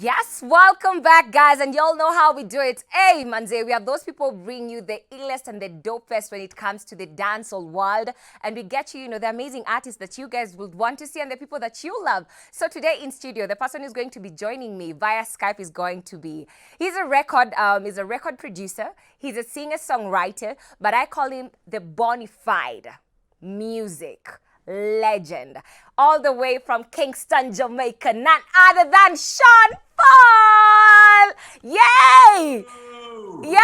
Yes, welcome back, guys, and y'all know how we do it. Hey, Manze, we have those people bring you the illest and the dopest when it comes to the dancehall world, and we get you, the amazing artists that you guys would want to see and the people that you love. So today in studio, the person who's going to be joining me via Skype is going to be, he's a record producer, he's a singer-songwriter, but I call him the bonafide music legend, all the way from Kingston, Jamaica, none other than Sean Paul. Yay! Yo!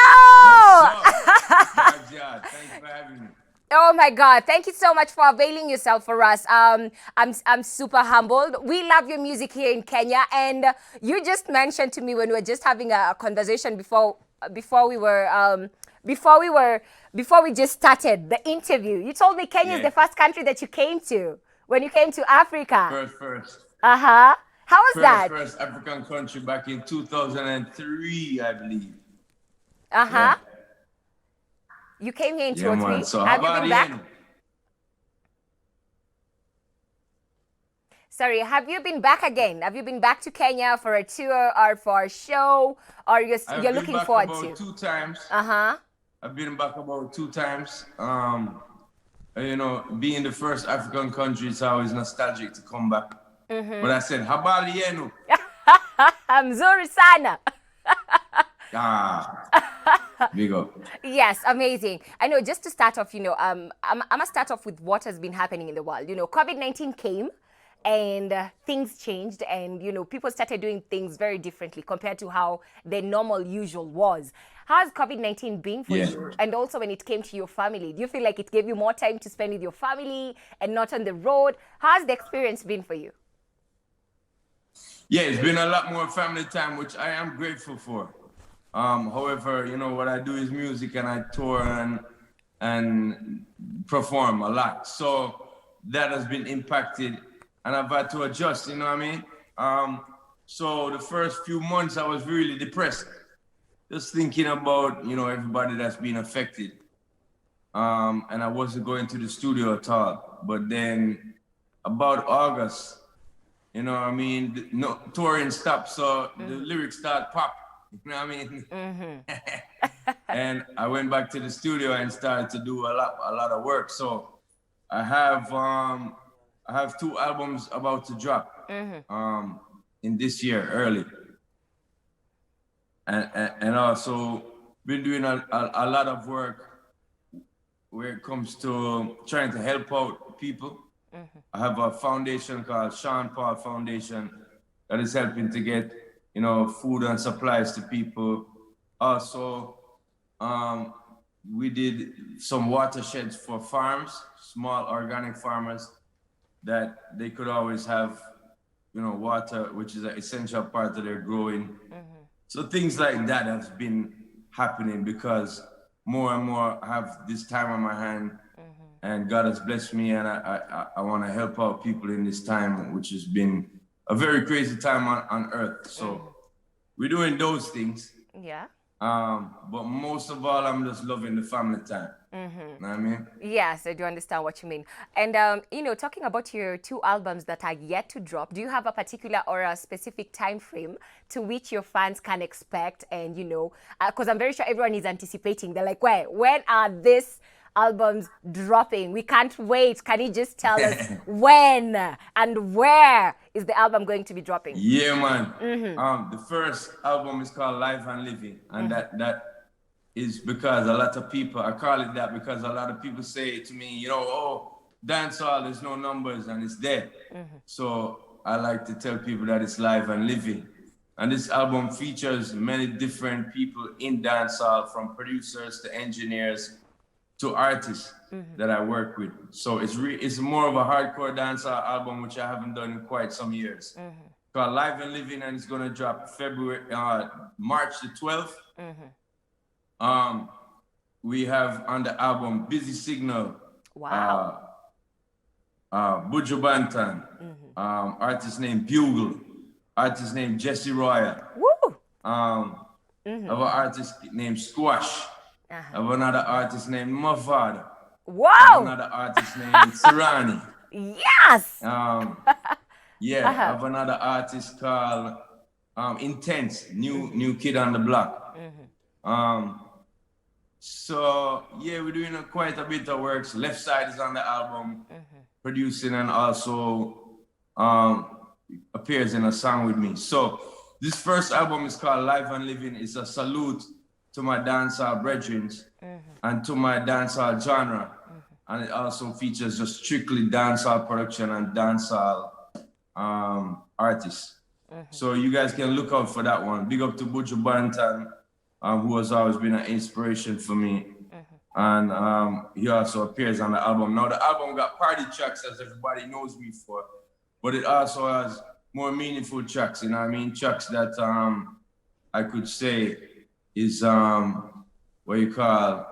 Vybz Yaard, thanks for having me. Oh my God! Thank you so much for availing yourself for us. I'm super humbled. We love your music here in Kenya, and you just mentioned to me when we were just having a conversation before we just started the interview. You told me Kenya is the first country that you came to when you came to Africa. First. How was that? First African country back in 2003, I believe. You came here in Yeah, 2003. man. So Have how you been about back? Sorry, have you been back again? Have you been back to Kenya for a tour or for a show, or you're looking forward to? I've been back about 2 times. I've been back about 2 times. Being the first African country, it's always nostalgic to come back. But I said, habari yenu? Mzuri sana. Big up. Yes, amazing. I know, just to start off, I'm going to start off with what has been happening in the world. COVID-19 came and things changed, and, people started doing things very differently compared to how the normal usual was. How has COVID-19 been for you? And also when it came to your family, do you feel like it gave you more time to spend with your family and not on the road? How has the experience been for you? Yeah, it's been a lot more family time, which I am grateful for. However, what I do is music, and I tour and perform a lot. So that has been impacted, and I've had to adjust, you know what I mean? So the first few months I was really depressed, just thinking about, everybody that's been affected. And I wasn't going to the studio at all. But then about August, touring stopped, so the lyrics start pop. You know what I mean? And I went back to the studio and started to do a lot of work. So I have 2 albums about to drop in this year early, and also been doing a lot of work where it comes to trying to help out people. I have a foundation called Sean Paul Foundation that is helping to get food and supplies to people. Also, we did some watersheds for farms, small organic farmers, that they could always have, water, which is an essential part of their growing. So things like that have been happening because more and more I have this time on my hand, and God has blessed me, and I want to help out people in this time, which has been a very crazy time on earth. So we're doing those things. Yeah. But most of all, I'm just loving the family time. You know what I mean? Yes, I do understand what you mean. And, talking about your 2 albums that are yet to drop, do you have a particular or a specific time frame to which your fans can expect? And, because I'm very sure everyone is anticipating. They're like, when are these albums dropping? We can't wait. Can you just tell us when and where is the album going to be dropping? Yeah, man. The first album is called Live and Living, and that is because a lot of people, I call it that because a lot of people say to me, dancehall, there's no numbers, and it's there. So I like to tell people that it's live and living. And this album features many different people in dancehall, from producers to engineers to artists that I work with. So it's more of a hardcore dancehall album, which I haven't done in quite some years. Called Live and Living, and it's gonna drop March the 12th. We have on the album Busy Signal, Wow. Buju Banton, artist named Bugle, artist named Jesse Royal. Woo! I have an artist named Squash. I have another artist named Mavada. Wow! I have another artist named Serrani. Yes! I have another artist called intense, new kid on the block. So yeah, we're doing quite a bit of work. So Left Side is on the album, producing, and also appears in a song with me. So this first album is called Live and Living. It's a salute to my dancehall brethren and to my dancehall genre. And it also features just strictly dancehall production and dancehall artists. So you guys can look out for that one. Big up to Buju Banton, who has always been an inspiration for me. And he also appears on the album. Now the album got party tracks, as everybody knows me for, but it also has more meaningful tracks, you know what I mean? Tracks that I could say is what you call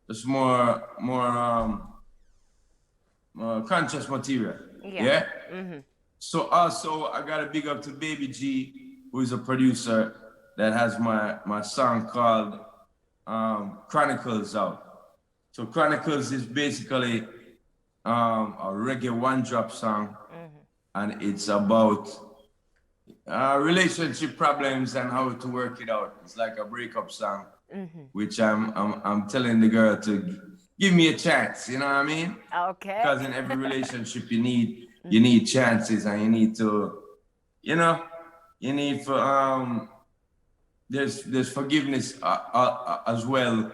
just more conscious material. Yeah? So also I got to big up to Baby G, who is a producer that has my song called Chronicles out. So Chronicles is basically a reggae one-drop song, and it's about relationship problems and how to work it out. It's like a breakup song, which I'm telling the girl to give me a chance. You know what I mean? Okay. Because in every relationship you need chances, and you need to, you need for there's forgiveness as well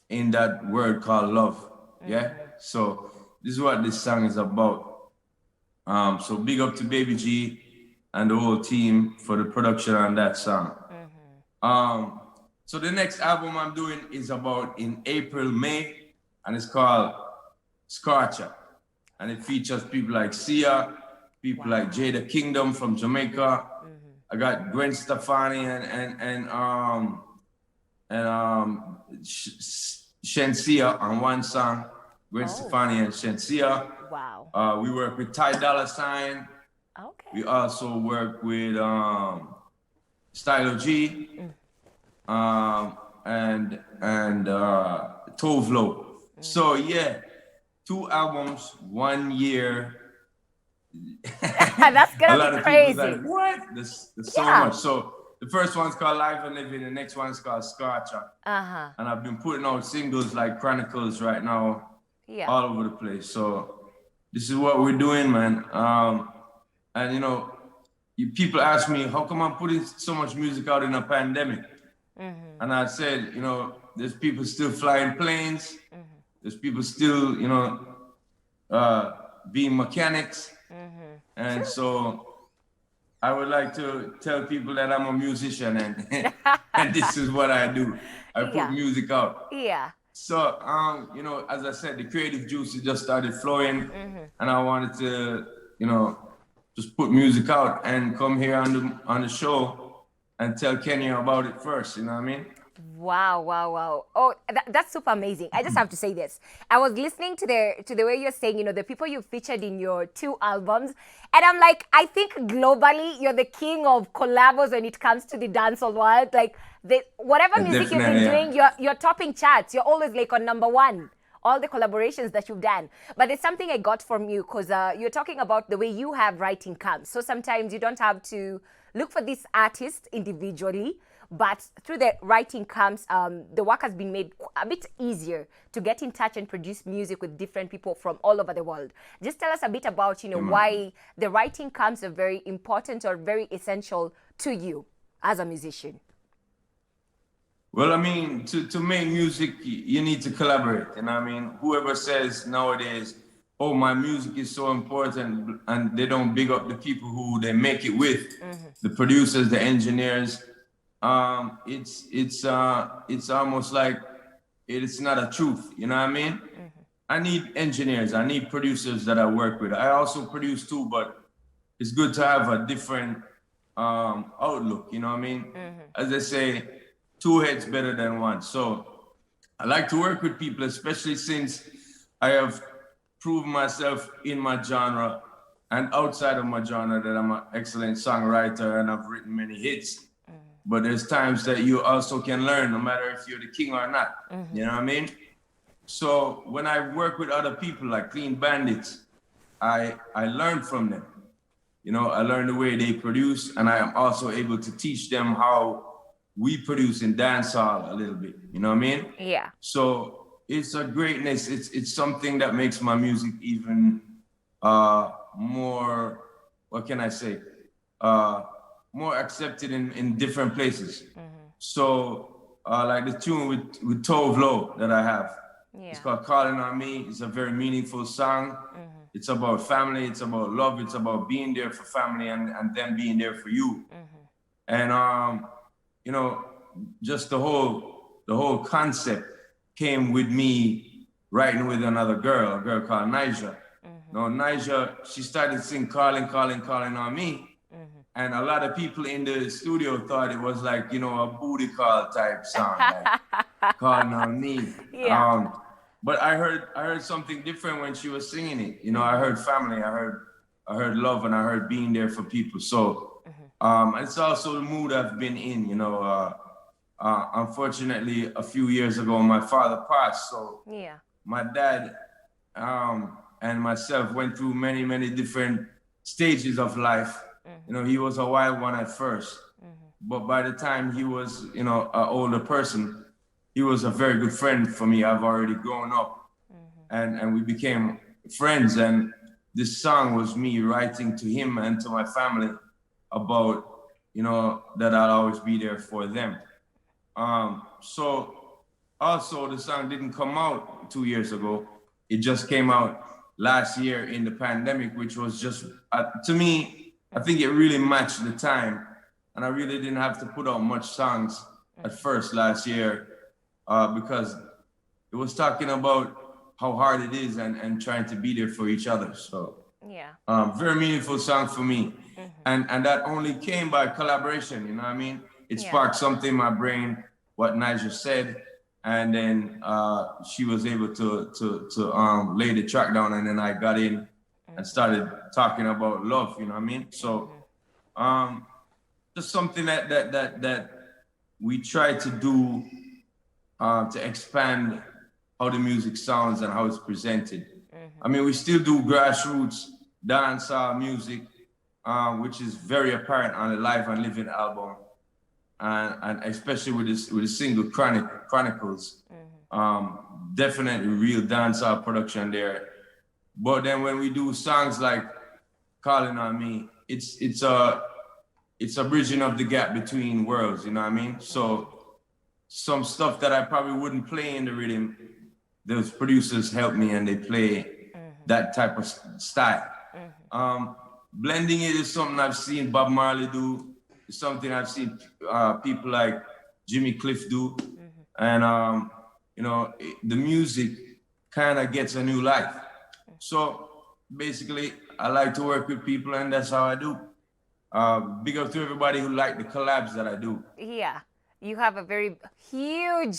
in that word called love. Yeah. So this is what this song is about. So big up to Baby G and the whole team for the production on that song. So the next album I'm doing is about in April, May, and it's called Scorcher. And it features people like Sia, people like Jada Kingdom from Jamaica. I got Gwen Stefani and Shensia on one song. Gwen Stefani and Shensia. Wow. We work with Ty Dolla $ign. Okay. We also work with Stylo G and Tovlo. So yeah, 2 albums, 1 year. That's gonna be crazy. Like, what? There's so much. So the first one's called Live and Living. The next one's called Scorcher. And I've been putting out singles like Chronicles right now, all over the place. So this is what we're doing, man. And people ask me, how come I'm putting so much music out in a pandemic? And I said, there's people still flying planes. There's people still, being mechanics. And so I would like to tell people that I'm a musician and and this is what I do. I put music out. So, as I said, the creative juices just started flowing, and I wanted to, just put music out and come here on the show and tell Kenya about it first. You know what I mean? Wow. Oh, that's super amazing. I just have to say this. I was listening to the way you're saying, the people you featured in your 2 albums. And I'm like, I think globally, you're the king of collabos when it comes to the dancehall world. Like, whatever music you've been doing, you're topping charts. You're always like on #1. All the collaborations that you've done. But there's something I got from you, because you're talking about the way you have writing comes. So sometimes you don't have to look for this artist individually, but through the writing comes, the work has been made a bit easier to get in touch and produce music with different people from all over the world. Just tell us a bit about, why the writing comes are very important or very essential to you as a musician. Well, I mean, to make music, you need to collaborate. And I mean, whoever says nowadays, oh, my music is so important, and they don't big up the people who they make it with, the producers, the engineers, it's almost like it's not a truth, you know what I mean? I need engineers, I need producers that I work with. I also produce too, but it's good to have a different outlook, you know what I mean? As they say, 2 heads better than 1. So I like to work with people, especially since I have proven myself in my genre and outside of my genre that I'm an excellent songwriter and I've written many hits. But there's times that you also can learn, no matter if you're the king or not. You know what I mean? So when I work with other people like Clean Bandits, I learn from them. You know, I learn the way they produce, and I am also able to teach them how we produce in dancehall a little bit. You know what I mean? Yeah. So it's a greatness. It's something that makes my music even more, what can I say? More accepted in different places. So like the tune with Tove Lo that I have, it's called Calling on Me. It's a very meaningful song. It's about family, it's about love, it's about being there for family and them being there for you. And you know, just the whole concept came with me writing with another girl, a girl called Nija. Now Nija, she started singing calling on me. And a lot of people in the studio thought it was like, you know, a booty call type song, like calling on me. Yeah. But I heard something different when she was singing it. You know, I heard family, I heard love, and I heard being there for people. So it's also the mood I've been in. You know, unfortunately, a few years ago, my father passed. So my dad and myself went through many different stages of life. You know, he was a wild one at first, but by the time he was, you know, an older person, he was a very good friend for me. I've already grown up, and we became friends. And this song was me writing to him and to my family about, you know, that I'll always be there for them. So also the song didn't come out 2 years ago. It just came out last year in the pandemic, which was just, to me, I think it really matched the time. And I really didn't have to put out much songs at first last year because it was talking about how hard it is and trying to be there for each other. So very meaningful song for me. And that only came by collaboration, you know what I mean? It sparked something in my brain, what Nigel said, and then she was able to lay the track down, and then I got in and started talking about love, you know what I mean? So just something that we try to do to expand how the music sounds and how it's presented. I mean, we still do grassroots dancehall music, which is very apparent on the Live and Living album, and especially with the single Chronicles. Definitely real dancehall production there. But then when we do songs like Calling on Me, it's a bridging of the gap between worlds, you know what I mean? So some stuff that I probably wouldn't play in the rhythm, those producers help me and they play that type of style. Blending it is something I've seen Bob Marley do. It's something I've seen people like Jimmy Cliff do. And, you know, the music kind of gets a new life. So basically, I like to work with people, and that's how I do. Big up to everybody who like the collabs that I do. Yeah, you have a very huge,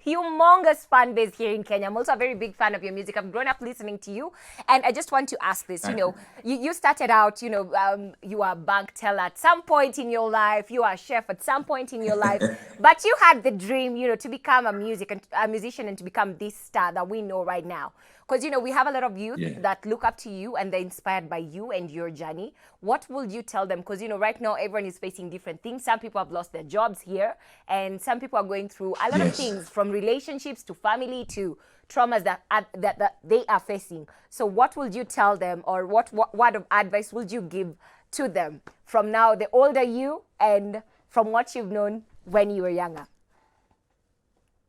humongous fan base here in Kenya. I'm also a very big fan of your music. I've grown up listening to you. And I just want to ask this, you know, you started out, you know, you were a bank teller at some point in your life. You were a chef at some point in your life. But you had the dream, you know, to become a musician and to become this star that we know right now. Because, you know, we have a lot of youth that look up to you and they're inspired by you and your journey. What will you tell them? Because, you know, right now everyone is facing different things. Some people have lost their jobs here, and some people are going through a lot of things, from relationships to family to traumas that they are facing. So what will you tell them, or what word of advice would you give to them from now, the older you, and from what you've known when you were younger?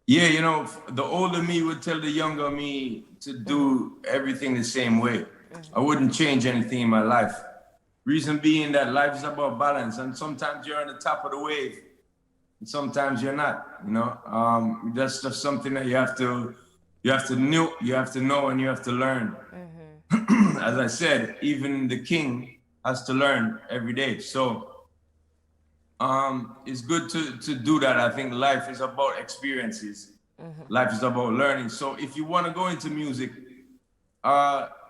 Yeah, you know, the older me would tell the younger me to do everything the same way. I wouldn't change anything in my life. Reason being that life is about balance, and sometimes you're on the top of the wave, and sometimes you're not. You know, that's just something that you have to know, and you have to learn. As I said, even the king has to learn every day. So it's good to do that. I think life is about experiences. Life is about learning. So if you want to go into music,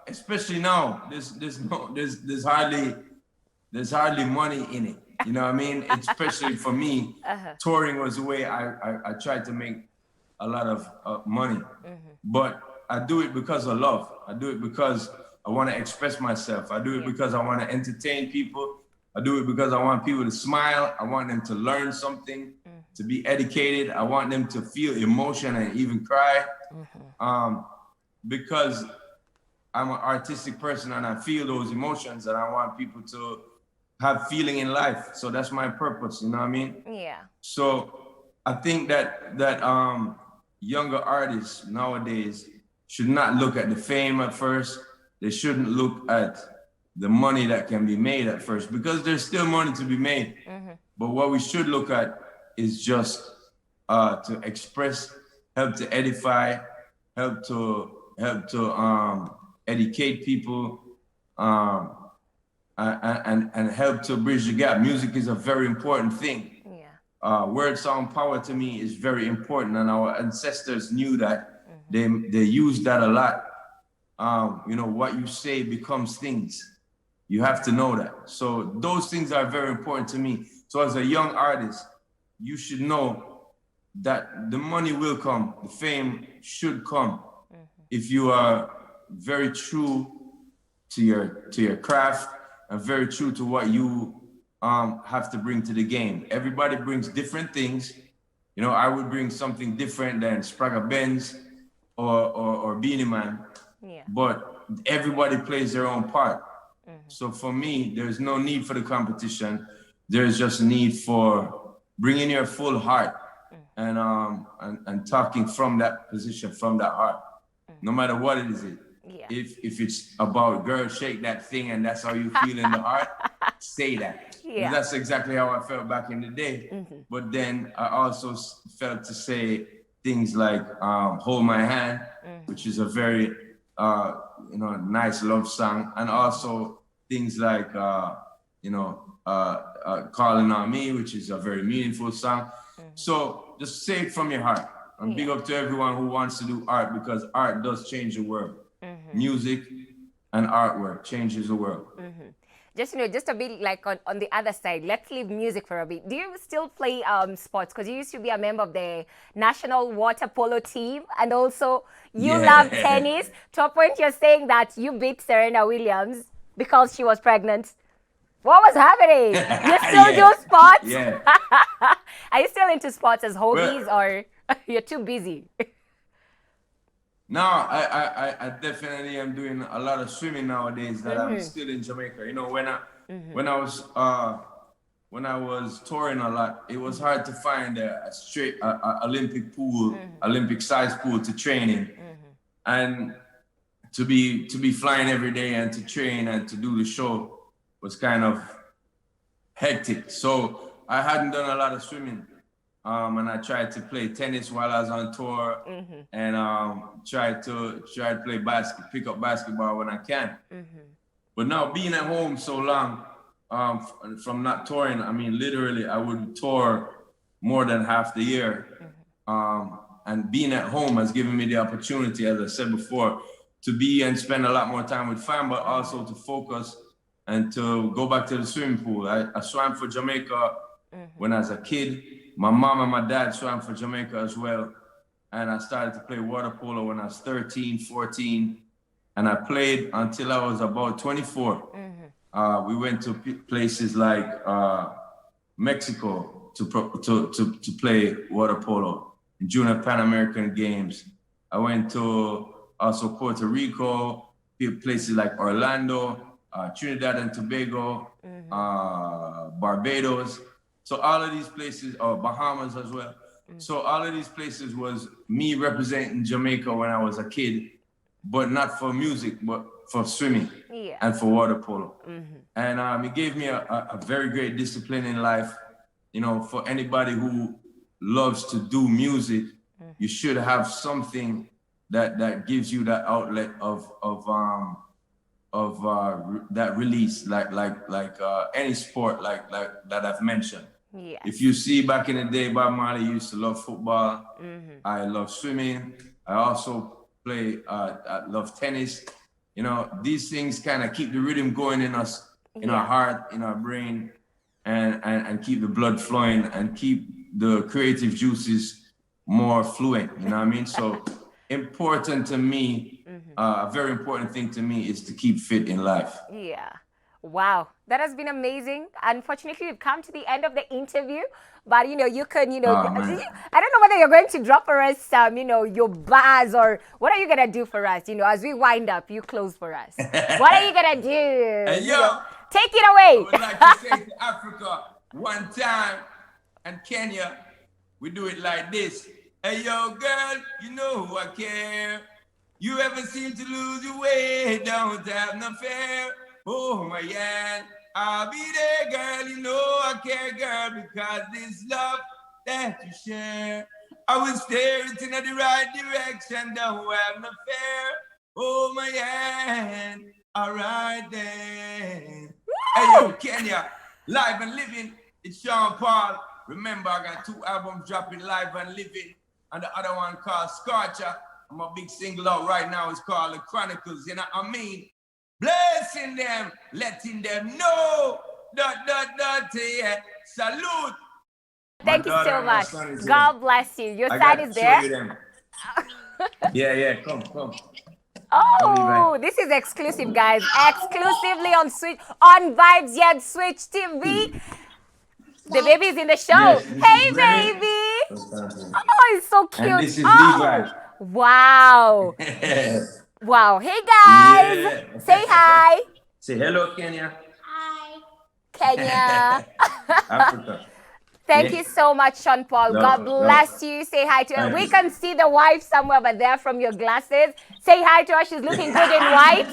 especially now, there's hardly money in it. You know what I mean? Especially for me, touring was the way I tried to make a lot of money. But I do it because of love. I do it because I want to express myself. I do it because I want to entertain people. I do it because I want people to smile. I want them to learn something, to be educated. I want them to feel emotion and even cry. Because I'm an artistic person and I feel those emotions, and I want people to have feeling in life. So that's my purpose, you know what I mean? Yeah. So I think that younger artists nowadays should not look at the fame at first. They shouldn't look at the money that can be made at first, because there's still money to be made. But what we should look at is just to express, help to edify, help to educate people, and help to bridge the gap. Music is a very important thing. Yeah. Word sound power to me is very important, and our ancestors knew that. They used that a lot. You know, what you say becomes things. You have to know that. So those things are very important to me. So as a young artist, you should know that the money will come, the fame should come, if you are very true to your craft and very true to what you have to bring to the game. Everybody brings different things. You know, I would bring something different than Spragga Benz or Beanie Man. Yeah. But everybody plays their own part. So for me, there's no need for the competition. There's just a need for bringing your full heart and talking from that position, from that heart, no matter what it is. Yeah. If it's about girl, shake that thing, and that's how you feel in the heart, say that. Yeah. That's exactly how I felt back in the day. But then I also felt to say things like Hold My Hand, which is a very nice love song, and also things like Calling on Me, which is a very meaningful song. So just say it from your heart, and big up to everyone who wants to do art, because art does change the world. Music and artwork changes the world. Just just a bit like on the other side, let's leave music for a bit. Do you still play sports? Because you used to be a member of the national water polo team, and also you love tennis. To a point, you're saying that you beat Serena Williams because she was pregnant. What was happening? You still do sports? Yeah. Are you still into sports as hobbies, or you're too busy? No, I definitely am doing a lot of swimming nowadays. That I'm still in Jamaica. You know, when I was touring a lot, it was hard to find a straight Olympic pool, Olympic size pool to train in, and to be flying every day and to train and to do the show was kind of hectic. So I hadn't done a lot of swimming. And I tried to play tennis while I was on tour, and tried to play pick up basketball when I can. But now being at home so long, from not touring, I mean, literally I would tour more than half the year. And being at home has given me the opportunity, as I said before, to be and spend a lot more time with fam, but also to focus and to go back to the swimming pool. I swam for Jamaica when I was a kid. My mom and my dad swam for Jamaica as well. And I started to play water polo when I was 13, 14. And I played until I was about 24. We went to places like Mexico to play water polo in Junior Pan American Games. I went to also Puerto Rico, places like Orlando, Trinidad and Tobago, Barbados. So all of these places, or Bahamas as well. So all of these places was me representing Jamaica when I was a kid, but not for music, but for swimming and for water polo. And it gave me a very great discipline in life. You know, for anybody who loves to do music, you should have something that gives you that outlet of that release, like any sport like that I've mentioned. If you see back in the day, Bob Marley used to love football. I love swimming. I also I love tennis. You know, these things kind of keep the rhythm going in us, in our heart, in our brain, and keep the blood flowing and keep the creative juices more fluent. You know what I mean? So important to me, a very important thing to me is to keep fit in life. Yeah. Wow. That has been amazing. Unfortunately, we've come to the end of the interview. But, you know, you can, you know, I don't know whether you're going to drop for us some, you know, your bars or what are you going to do for us? You know, as we wind up, you close for us. What are you going to do? Hey, yo, know, take it away. I would like to say to Africa one time and Kenya, we do it like this. Hey, yo, girl, you know who I care. You ever seem to lose your way, don't have no fear. Oh, my God. I'll be there, girl, you know I care, girl, because this love that you share, I will steer it in the right direction, don't have no fear. Oh, my hand, all right then. Hey, yo, Kenya, live and living, it's Sean Paul. Remember, I got 2 albums dropping, live and living, and the other one called Scorcher. I'm a big single out right now, it's called The Chronicles, you know what I mean? Blessing them, letting them know. Yeah. Salute. Thank you so much. God bless you. Your son is there? Yeah, come. Oh, this is exclusive, guys. Exclusively on Vybz Yaard Switch TV. The baby is in the show. Yes, hey, baby. Oh, it's so cute. And this is Levi. Wow. Wow. Hey, guys. Yeah. Say hi. Say hello, Kenya. Hi. Kenya. Africa. Thank you so much, Sean Paul. God bless you. Say hi to her. We can see the wife somewhere over there from your glasses. Say hi to her. She's looking good in white.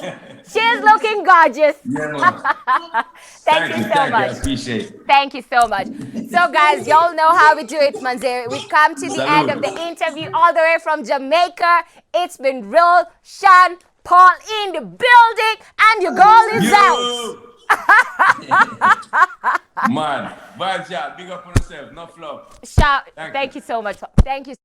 She's looking gorgeous. Yeah, Thank you so much. I appreciate it. Thank you so much. So, guys, y'all know how we do it, Manze. We've come to the end of the interview all the way from Jamaica. It's been real. Sean Paul in the building, and your girl is out. Man, Vybz Yaard, big up on yourself, no flop. Shout, thank you so much. Thank you.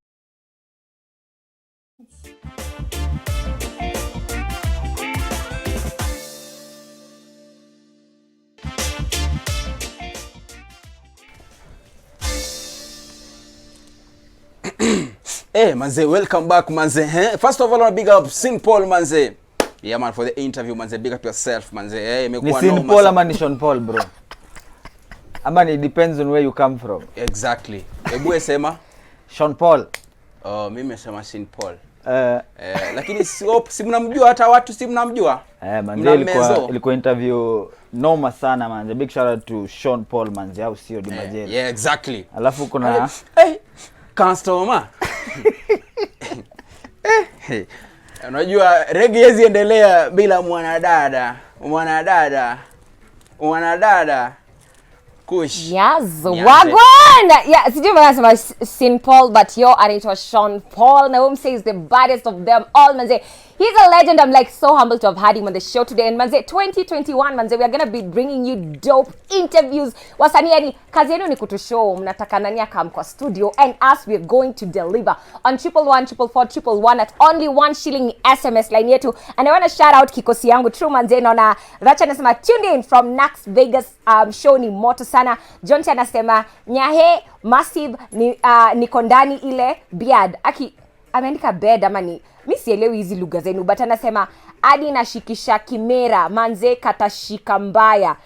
Hey, manze, welcome back, manze. First of all, I want to big up Sean Paul, manze. Yeah, man, for the interview, manze. Big up yourself, manze. Hey, ni Sean Paul ama ni Sean Paul, bro? Ama it depends on where you come from. Exactly. Ebu sema Sean Paul. Oh, mimi sema Sean Paul. Lakini si mnamjua hata watu si mnamjua. Manze, ilikuwa interview noma sana, manze. Big shout out to Sean Paul, manze, au sio Dimajeli. Yeah, exactly. Alafu kuna customer. Unajua reggae hizi endelea bila mwanadada. Kush. Yes, wagwan! Yeah, sijui wanasema Sean Paul, but yo, and it was Sean Paul. Naum says the baddest of them all, manze. He's a legend. I'm like so humbled to have had him on the show today. And manze, 2021, manze, we are going to be bringing you dope interviews. Wasanii yani, kazi yenu ni kutushow, mnataka nani akam kwa studio, and us we are going to deliver on 111 444 111 at only 1 shilling SMS line yetu. And I want to shout out kikosi yangu true manze, naona Racha anasema tuned in from Nax Vegas show ni moto sana. Jonte anasema nyahe massive niko ndani ile Beard. Aki ameandika bed ama ni mimi sielewi hizi lugha zenu, but anasema hadi nashikisha kimera manze katashika mbaya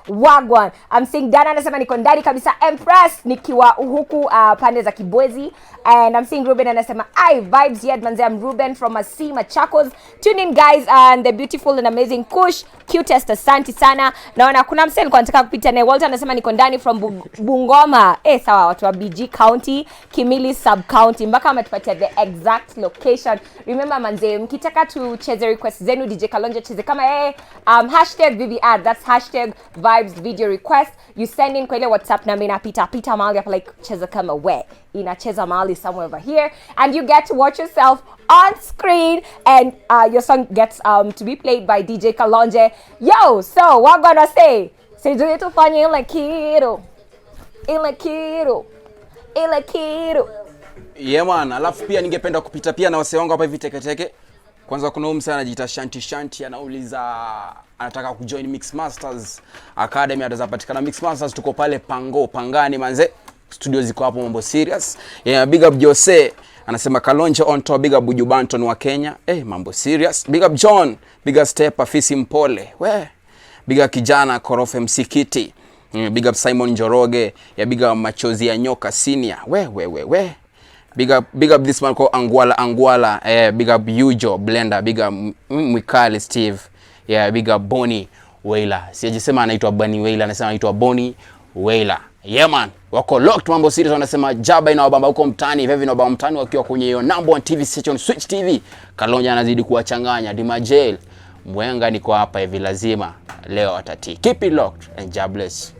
#wagwan. I'm saying Dana anasema niko ndani kabisa Empress nikiwa huku pande za Kibwezi. And I'm saying Ruben anasema Vybz Yaard manze, I'm Ruben from Masima Chacos. Tune in guys, and the beautiful and amazing Kush cutest, asante sana. Naona kuna msee alikuwa anataka kupita naye. Walter anasema niko ndani from Bungoma. Sawa, watu wa BG County, Kimili sub county, mpaka ametupatia the exact location. Remember manze, mkitaka tucheze request zenu DJ Kalonje cheze kama #VBR, that's #Vybz video request. You send in kwa ile WhatsApp na mimi napita mahali hapa like cheza kama we inacheza mahali somewhere over here, and you get to watch yourself on screen, and your song gets to be played by DJ Kalonje. Yo, so what gonna say? Say do it fanye ile kiru. Yeah man, alafu pia ningependa kupita pia na wase wangu hapa hivi teketeke. Kwanza kuna msanii anajiita Shanti anauliza anataka kujoin Mix Masters Academy. Atazapatikana Mix Masters, tuko pale Pangani manze. Studio ziko hapo, mambo serious. Yeah, big up Jose. Anasema Kalonje on top, big up Buju Banton wa Kenya. Mambo serious. Big up John, big up Step Afisi Mpole. Big up kijana Korofe Msikiti. Big up Simon Njoroge, ya big up Machozi ya Nyoka Senior. Big up this man called Angwala. Big up Yujo Blender, big up Mwikali Steve. Big up Bonnie Wailer. Sijasema anaitwa Bunny Wailer, anasema anaitwa Bonnie Wailer. Man, wako locked mambo serious, wanasema Jaba inawabamba huko mtani, Vevi inawabamba mtani wakiwa kwenye hiyo number 1 TV station Switch TV. Kalonje anazidi kuwachanganya. Dimajel Mwenga niko hapa hivi lazima leo atati. Keep it locked and God bless.